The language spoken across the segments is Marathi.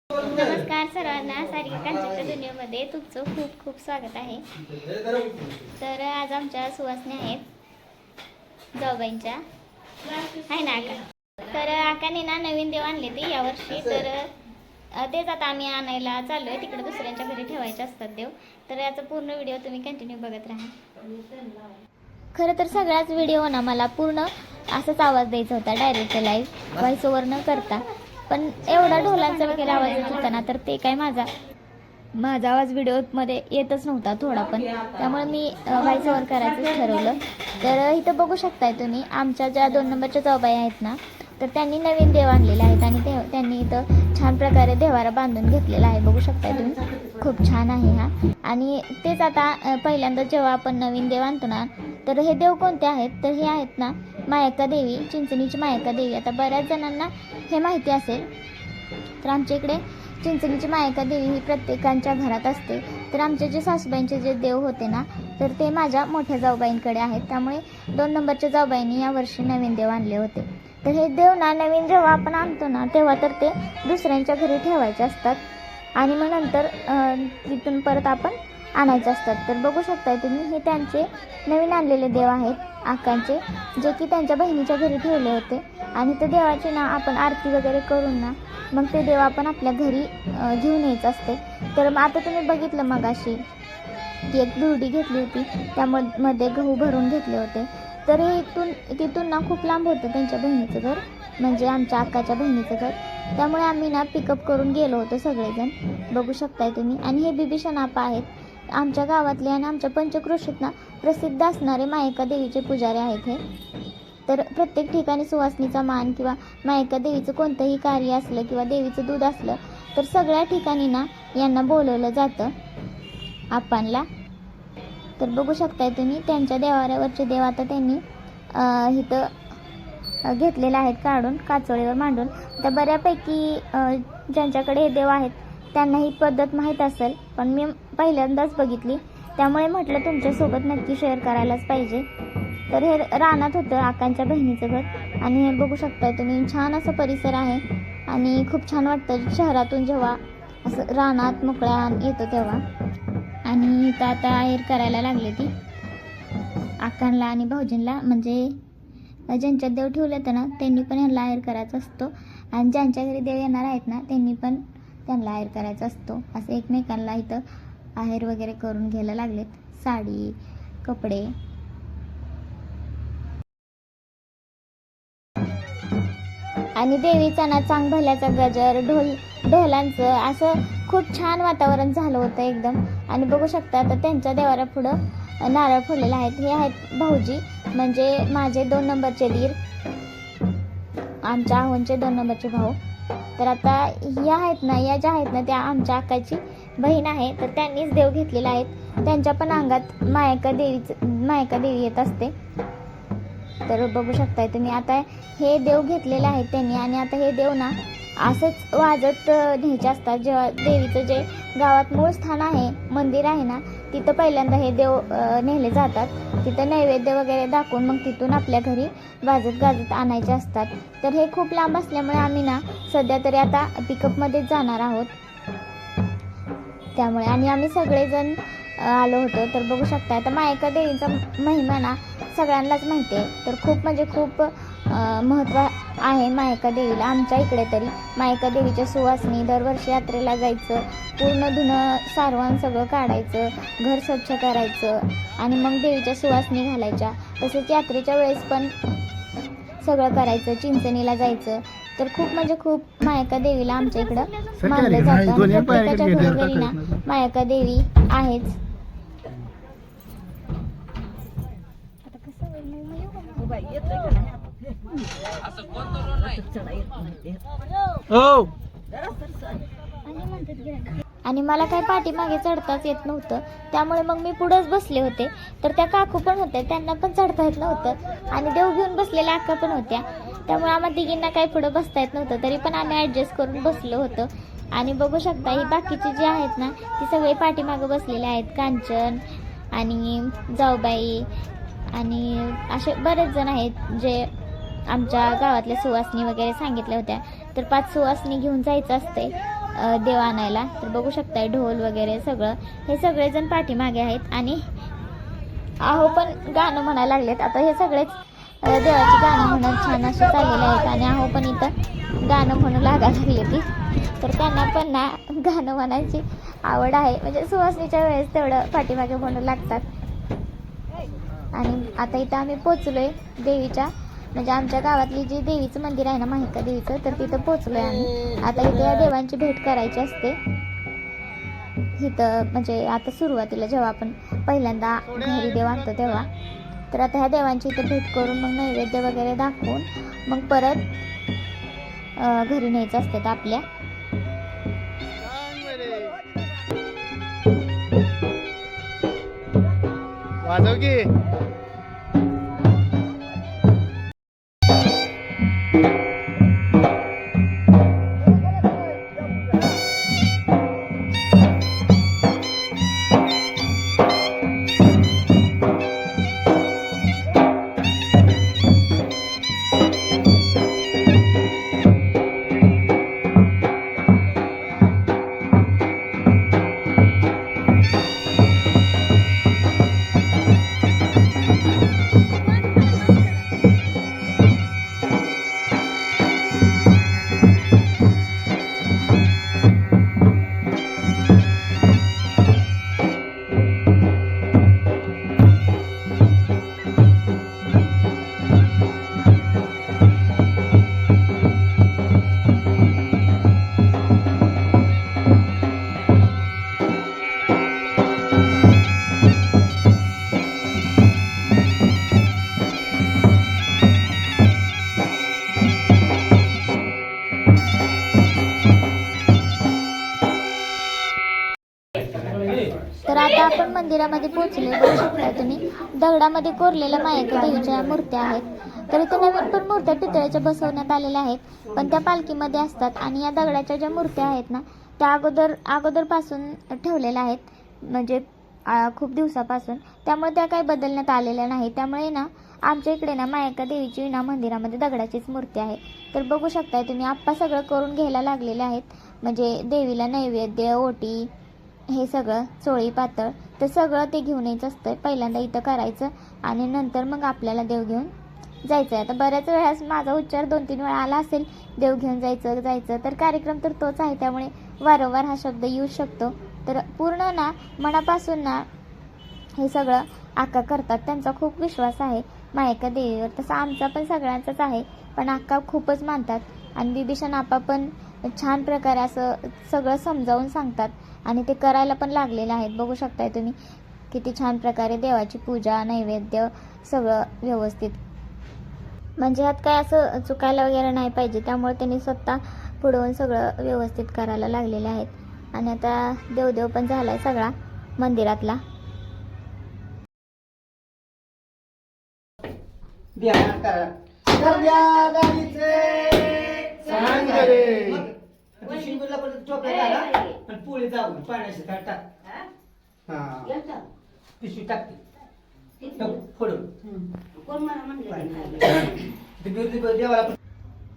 नमस्कार सर्वांना, सारिका कांचनच्या दुनियेमध्ये तुमचं खूप खूप स्वागत आहे. तर आज आमच्या सुवासनी आहेत जाऊबाईंच्या, आहे ना आका. तर आकाने ना नवीन देव आणले ते यावर्षी. तर तेच आता आम्ही आणायला चाललो आहे. तिकडे दुसऱ्यांच्या घरी ठेवायचे असतात देव. तर याचा पूर्ण व्हिडिओ तुम्ही कंटिन्यू बघत राहा. खरं तर सगळाच व्हिडिओ ना मला पूर्ण असाच आवाज द्यायचा होता, डायरेक्ट लाईव्ह, व्हॉइस ओव्हर न करता. पण एवढा ढोलांचा वगैरे आवाज येत होता ना, तर ते काय माझा आवाज व्हिडिओमध्ये येतच नव्हता थोडा पण. त्यामुळे मी व्हॉइस ओव्हर करायचं ठरवलं. तर इथं बघू शकताय तुम्ही, आमच्या ज्या 2 नंबरच्या जाऊबाई आहेत ना, तर त्यांनी नवीन देव आणलेले आहेत आणि त्यांनी इथं छान प्रकारे देवारा बांधून घेतलेला आहे. बघू शकताय तुम्ही, खूप छान आहे हा. आणि तेच आता पहिल्यांदा जेव्हा आपण नवीन देव आणतो ना, तर हे देव कोणते आहेत, तर हे आहेत ना मायक्का देवी, चिंचणीची मायक्का देवी. आता बऱ्याच जणांना हे माहिती असेल. तर आमच्या इकडे चिंचणीची मायक्का देवी ही प्रत्येकांच्या घरात असते. तर आमचे जे सासूबाईंचे जे देव होते ना, तर ते माझ्या मोठ्या जाऊबाईंकडे आहेत. त्यामुळे 2 नंबरच्या जाऊबाईंनी यावर्षी नवीन देव आणले होते. तर हे देव ना नवीन जेव्हा आपण आणतो ना, तेव्हा तर ते दुसऱ्यांच्या घरी ठेवायचे असतात आणि मग नंतर तिथून परत आपण आणायचे असतात. तर बघू शकताय तुम्ही, हे त्यांचे नवीन आणलेले देव आहेत आकांचे, जे की त्यांच्या बहिणीच्या घरी ठेवले होते. आणि ते देवाची ना आपण आरती वगैरे करून ना, मग ते देव आपण आपल्या घरी घेऊन यायचं असते. तर मग आता तुम्ही बघितलं मगाशी की एक दुर्डी घेतली होती, त्यामध्ये गहू भरून घेतले होते. तर तिथून ना खूप लांब होतं त्यांच्या बहिणीचं घर, म्हणजे आमच्या अक्काच्या बहिणीचं घर. त्यामुळे आम्ही ना पिकअप करून गेलो होतो सगळेजण, बघू शकताय तुम्ही. आणि हे बिभीषण आपा आहेत, आमच्या गावातले आणि आमच्या पंचक्रोशीत ना प्रसिद्ध असणारे मायक्का देवीचे पुजारी आहेत हे. तर प्रत्येक ठिकाणी सुवासनीचा मान किंवा मायक्का देवीचं कोणतंही कार्य असलं किंवा देवीचं दूध असलं, तर सगळ्या ठिकाणी ना यांना बोलवलं जातं आपांना. तर बघू शकताय तुम्ही, त्यांच्या देवाऱ्यावरचे देव आता त्यांनी इथं घेतलेले आहेत काढून, काचोळीवर मांडून. तर बऱ्यापैकी ज्यांच्याकडे हे देव आहेत त्यांना ही पद्धत माहीत असेल, पण मी पहिल्यांदाच बघितली. त्यामुळे म्हटलं तुमच्यासोबत नक्की शेअर करायलाच पाहिजे. तर हे रानात होतं आकांच्या बहिणीचं घर. आणि हे बघू शकताय तुम्ही, छान असं परिसर आहे आणि खूप छान वाटतं शहरातून जेव्हा असं रानात मोकळ्या येतो तेव्हा. आणि इथं आता आहेर करायला लागले ती आकांना आणि भाऊजींना, म्हणजे ज्यांच्यात देव ठेवले तर ना त्यांनी पण ह्यांना आहेर करायचा असतो. आणि ज्यांच्या घरी देव येणार आहेत ना, त्यांनी पण त्यांना आहेर करायचा असतो. असं एकमेकांना इथं आहेर वगैरे करून घ्यायला लागलेत, साडी, कपडे. आणि देवीचा ना चांग भल्याचा गजर, ढोलांचं असं खूप छान वातावरण झालं होतं एकदम. आणि बघू शकता आता त्यांच्या देवारा पुढं नारळ फोडलेले आहेत. हे आहेत भाऊजी, म्हणजे माझे 2 नंबरचे दीर, आमच्या आहोंचे 2 नंबरचे भाऊ. तर आता या आहेत ना, या ज्या आहेत ना, त्या आमच्या अक्काची बहीण आहे. तर त्यांनीच देव घेतलेले आहेत. त्यांच्या पण अंगात मायक्का देवी येत असते. तर बघू शकताय तुम्ही, आता हे देव घेतलेले आहेत त्यांनी. आणि आता हे देव ना असंच वाजत न्यायचे असतात. जेव्हा देवीचं जे गावात मूळ स्थान आहे, मंदिर आहे ना, तिथं पहिल्यांदा हे देव नेले जातात. तिथं नैवेद्य वगैरे दाखवून मग तिथून आपल्या घरी वाजत गाजत आणायचे असतात. तर हे खूप लांब असल्यामुळे आम्ही ना सध्या तरी आता पिकअपमध्येच जाणार आहोत त्यामुळे. आणि आम्ही सगळेजण आलो होतो. तर बघू शकता, आता मायक्का देवीचा महिमा ना सगळ्यांनाच माहिती आहे. तर खूप म्हणजे खूप महत्त्व आहे मायक्का देवीला. आमच्या इकडे तरी मायक्का देवीच्या सुवासनी दरवर्षी यात्रेला जायचं, पूर्ण धुणं सारवण सगळं काढायचं, घर स्वच्छ करायचं आणि मग देवीच्या सुवासनी घालायच्या. तसेच यात्रेच्या वेळेस पण सगळं करायचं, चिंचणीला जायचं. तर खूप म्हणजे खूप मायक्का देवीला आमच्या इकडं मानलं जातं. प्रत्येकाच्या घरोघरी ना मायक्का देवी आहेच. आणि मला काही पाठीमागे चढताच येत नव्हतं, त्यामुळे मग मी पुढंच बसले होते. तर त्या काकू पण होत्या, त्यांना पण चढता येत नव्हतं आणि देव घेऊन बसलेल्या अक्का पण होत्या. त्यामुळे आम्हाला तिघींना काही पुढं बसता येत नव्हतं, तरी पण आम्ही ॲडजस्ट करून बसलो होतो. आणि बघू शकता, ही बाकीची जी आहेत ना, ती सगळे पाठीमागं बसलेले आहेत. कांचन आणि जाऊबाई आणि असे बरेच जण आहेत जे आमच्या गावातल्या सुवासनी वगैरे सांगितल्या होत्या. तर 5 सुवासनी घेऊन जायचं असते. देव आणायला. तर बघू शकताय ढोल वगैरे सगळं, हे सगळेजण पाठीमागे आहेत. आणि आहो पण गाणं म्हणायला लागलेत. आता हे सगळेच देवाची गाणं म्हणत छान असे चाललेले आहेत. आणि आहो पण इथं गाणं म्हणू लागायला लागले ती. तर त्यांना पण ना गाणं म्हणायची आवड आहे, म्हणजे सुवासनीच्या वेळेस तेवढं पाठीमागे म्हणू लागतात. आणि आता इथं आम्ही पोचलोय देवीच्या, म्हणजे आमच्या गावातली जी देवीचं मंदिर आहे ना माहिका देवीचं, तर तिथं पोचलोय आम्ही. आता इथे या देवांची भेट करायची असते इथं, म्हणजे आता सुरुवातीला जेव्हा आपण पहिल्यांदा घरी देव आणतो तेव्हा. तर आता ह्या देवांची इथं भेट करून मग नैवेद्य वगैरे दाखवून मग परत घरी न्यायचं असते आपल्या. वाजव की. तर आता आपण मंदिरामध्ये पोहोचले. बघू शकता तुम्ही दगडामध्ये कोरलेल्या मायेका देवीच्या मूर्त्या आहेत. तर इथे नवीन पण मूर्त्या पितळेच्या बसवण्यात आलेल्या आहेत, पण त्या पालखीमध्ये असतात. आणि या दगडाच्या ज्या मूर्त्या आहेत ना त्या अगोदरपासून ठेवलेल्या आहेत, म्हणजे खूप दिवसापासून, त्यामुळे त्या काही बदलण्यात आलेल्या नाही. त्यामुळे ना आमच्या इकडे ना मायका देवीची ना मंदिरामध्ये दगडाचीच मूर्ती आहे. तर बघू शकताय तुम्ही आप्पा सगळं करून घ्यायला लागलेले आहेत, म्हणजे देवीला नैवेद्य, ओटी, हे सगळं चोळी पातळ, तर सगळं ते घेऊन यायचं असतं. पहिल्यांदा इथं करायचं आणि नंतर मग आपल्याला देव घेऊन जायचं आहे. आता बऱ्याच वेळास माझा उच्चार 2-3 वेळा आला असेल, देव घेऊन जायचं. तर कार्यक्रम तर तोच आहे, त्यामुळे वारंवार हा शब्द येऊ शकतो. तर पूर्ण ना मनापासून ना हे सगळं आक्का करतात. त्यांचा खूप विश्वास आहे मायका देवीवर, तसा आमचा पण सगळ्यांचाच आहे, पण आक्का खूपच मानतात. आणि बिभीषण आप्पा पण छान प्रकारे असं सगळं समजावून सांगतात आणि ते करायला पण लागलेले आहेत. बघू शकताय तुम्ही किती छान प्रकारे देवाची पूजा, नैवेद्य सगळं व्यवस्थित, म्हणजे ह्यात काय असं चुकायला वगैरे नाही पाहिजे, त्यामुळे त्यांनी स्वतः पुढवून सगळं व्यवस्थित करायला लागलेले आहेत. आणि आता देवदेव पण झालाय सगळा मंदिरातला. पोळी जाऊन पाण्याची टाक पिशवी टाकते फोडून देवाला.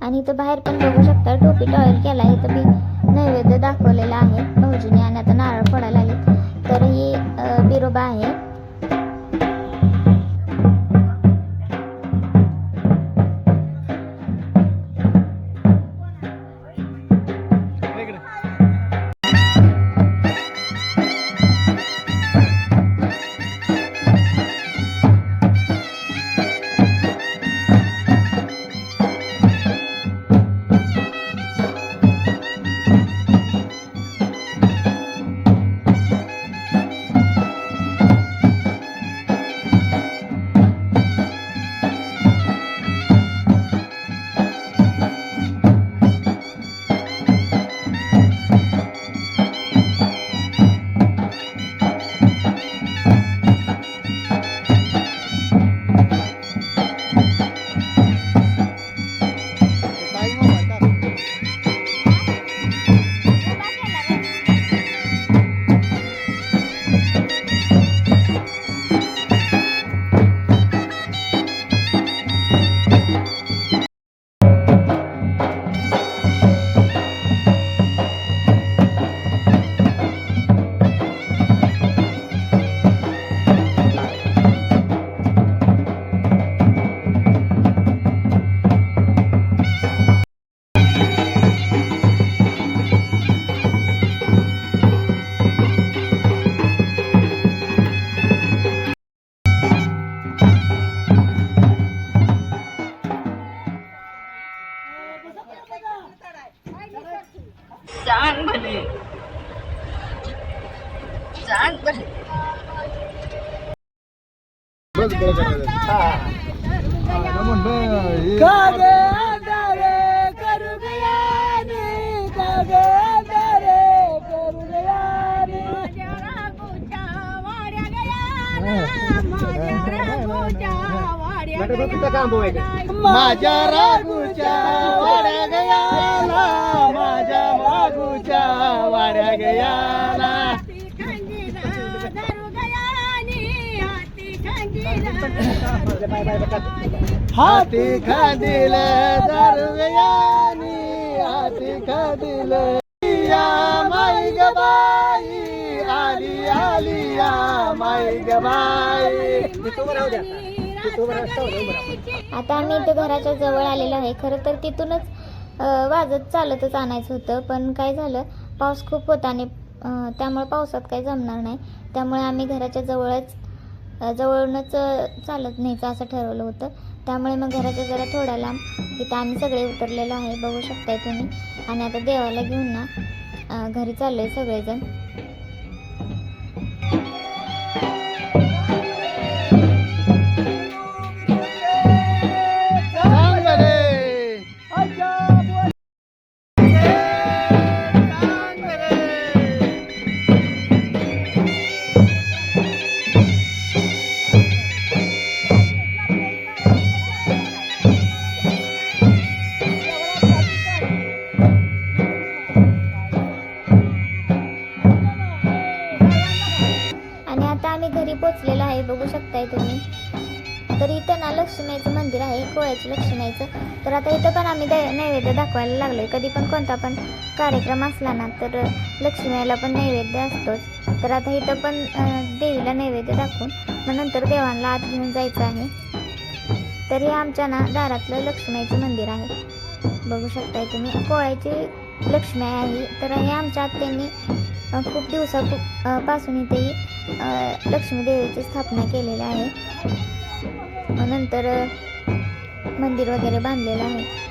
आणि इथं बाहेर पण बघू शकता टोपी टॉयल केला आहे. इथं बी नैवेद्य दाखवलेला आहे भाऊजीने. आणि आता नारळ फोडायला लागले. तर ही बिरोबा आहे. सांग भले सांग भले कागे अंधारे करू गयाने कागे अंधारे करू गयाने माझ्या रागूच्या वाड्या गयाला माझ्या मागूच्या वाड्या गयाला हाती खादिल दरव्यानी हाती खादिल या माई ग बाई आली आली या माई ग बाई. आता आम्ही इथे घराच्या जवळ आलेलो आहे. खरं तर तिथूनच वाजत चालतच आणायचं होतं, पण काय झालं पाऊस खूप होता आणि त्यामुळे पावसात काही जमणार नाही. त्यामुळे आम्ही घराच्या जवळूनच चालत न्यायचं असं ठरवलं होतं. त्यामुळे मग घराच्या जरा थोड्या लांब इथं आम्ही सगळे उतरलेलो आहे, बघू शकताय तुम्ही. आणि आता देवाला घेऊन ना घरी चाललो आहे सगळेजण. आणि आता आम्ही घरी पोचलेलो आहे, बघू शकताय तुम्ही. तर इथं ना लक्ष्मीचं मंदिर आहे, कोळ्याचं लक्ष्मीचं. तर आता इथं पण आम्ही नैवेद्य दाखवायला लागलोय. कधी पण कोणता पण कार्यक्रम असला ना तर लक्ष्मीला पण नैवेद्य असतोच. तर आता इथं पण देवीला नैवेद्य दाखवून मग नंतर देवांना आत घेऊन जायचं आहे. तर हे आमच्या ना दारातलं लक्ष्मीचं मंदिर आहे, बघू शकताय तुम्ही. कोळ्याची लक्ष्मी आहे. तर हे आमच्या आत्यांनी खूप दिवसापासून इथेही लक्ष्मी देवीची स्थापना केलेली आहे. नंतर मंदिर वगैरे बांधलेलं आहे.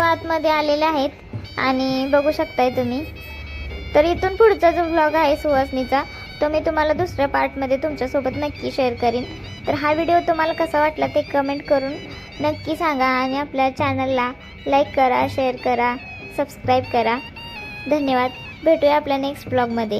आतमध्ये आलेले आहेत आणि बघू शकताय तुम्ही. तर इथून पुढचा जो व्लॉग आहे सुहासनीचा तो मी तुम्हाला दुसऱ्या पार्टमध्ये तुमच्यासोबत नक्की शेअर करीन. तर हा व्हिडिओ तुम्हाला कसा वाटला ते कमेंट करून नक्की सांगा आणि आपल्या चॅनलला लाईक करा, शेअर करा, सबस्क्राईब करा. धन्यवाद. भेटूया आपल्या नेक्स्ट ब्लॉगमध्ये.